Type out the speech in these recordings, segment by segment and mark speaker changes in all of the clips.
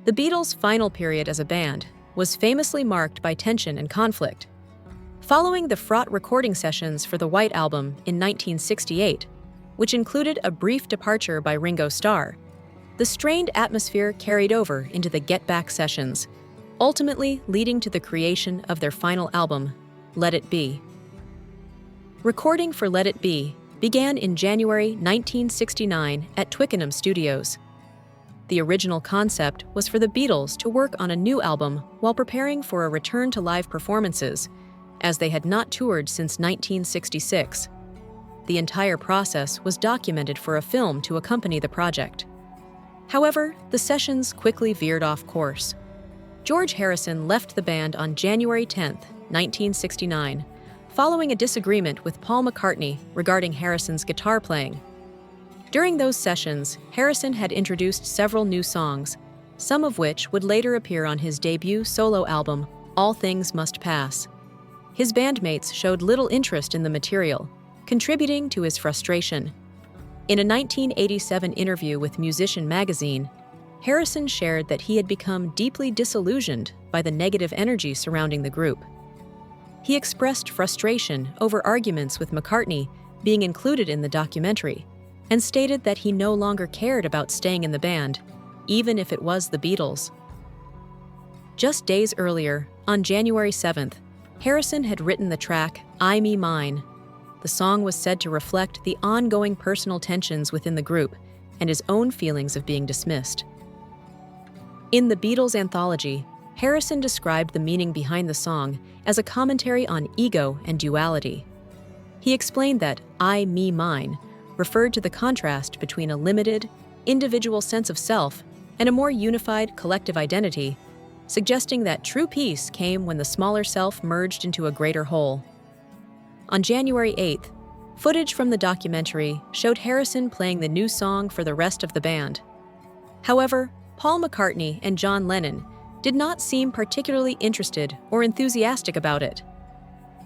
Speaker 1: The Beatles' final period as a band was famously marked by tension and conflict. Following the fraught recording sessions for the White Album in 1968, which included a brief departure by Ringo Starr, the strained atmosphere carried over into the Get Back sessions, ultimately leading to the creation of their final album, Let It Be. Recording for Let It Be began in January 1969 at Twickenham Studios. The original concept was for the Beatles to work on a new album while preparing for a return to live performances, as they had not toured since 1966. The entire process was documented for a film to accompany the project. However, the sessions quickly veered off course. George Harrison left the band on January 10, 1969, following a disagreement with Paul McCartney regarding Harrison's guitar playing. During those sessions, Harrison had introduced several new songs, some of which would later appear on his debut solo album, All Things Must Pass. His bandmates showed little interest in the material, contributing to his frustration. In a 1987 interview with Musician magazine, Harrison shared that he had become deeply disillusioned by the negative energy surrounding the group. He expressed frustration over arguments with McCartney being included in the documentary, and stated that he no longer cared about staying in the band, even if it was the Beatles. Just days earlier, on January 7th, Harrison had written the track I Me Mine. The song was said to reflect the ongoing personal tensions within the group and his own feelings of being dismissed. In the Beatles anthology, Harrison described the meaning behind the song as a commentary on ego and duality. He explained that I Me Mine referred to the contrast between a limited, individual sense of self and a more unified collective identity, suggesting that true peace came when the smaller self merged into a greater whole. On January 8th, footage from the documentary showed Harrison playing the new song for the rest of the band. However, Paul McCartney and John Lennon did not seem particularly interested or enthusiastic about it.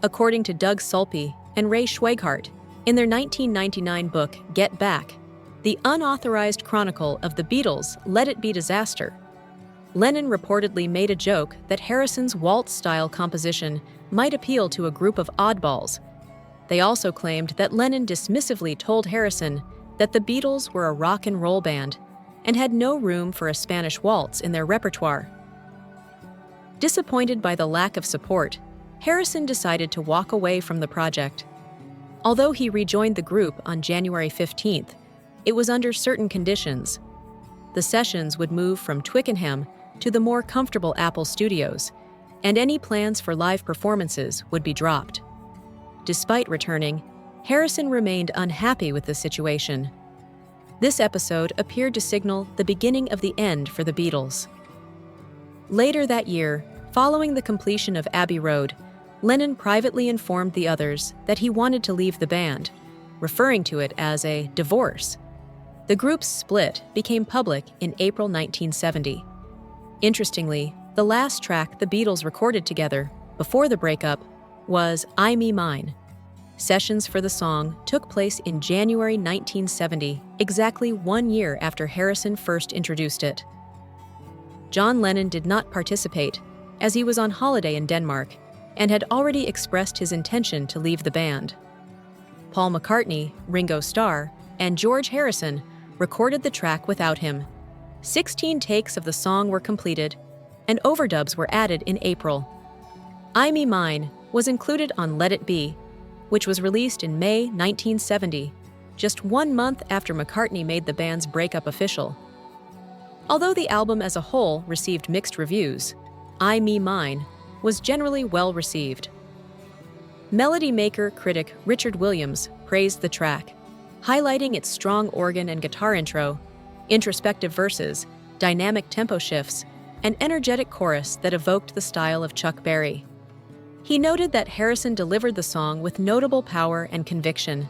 Speaker 1: According to Doug Sulpy and Ray Schweghart, in their 1999 book Get Back, the unauthorized chronicle of the Beatles' Let It Be disaster, Lennon reportedly made a joke that Harrison's waltz-style composition might appeal to a group of oddballs. They also claimed that Lennon dismissively told Harrison that the Beatles were a rock and roll band and had no room for a Spanish waltz in their repertoire. Disappointed by the lack of support, Harrison decided to walk away from the project. Although he rejoined the group on January 15th, it was under certain conditions. The sessions would move from Twickenham to the more comfortable Apple Studios, and any plans for live performances would be dropped. Despite returning, Harrison remained unhappy with the situation. This episode appeared to signal the beginning of the end for the Beatles. Later that year, following the completion of Abbey Road, Lennon privately informed the others that he wanted to leave the band, referring to it as a divorce. The group's split became public in April 1970. Interestingly, the last track the Beatles recorded together, before the breakup, was I Me Mine. Sessions for the song took place in January 1970, exactly 1 year after Harrison first introduced it. John Lennon did not participate, as he was on holiday in Denmark, and had already expressed his intention to leave the band. Paul McCartney, Ringo Starr, and George Harrison recorded the track without him. 16 takes of the song were completed, and overdubs were added in April. I Me Mine was included on Let It Be, which was released in May 1970, just 1 month after McCartney made the band's breakup official. Although the album as a whole received mixed reviews, I Me Mine was generally well received. Melody Maker critic Richard Williams praised the track, highlighting its strong organ and guitar intro, introspective verses, dynamic tempo shifts, and energetic chorus that evoked the style of Chuck Berry. He noted that Harrison delivered the song with notable power and conviction,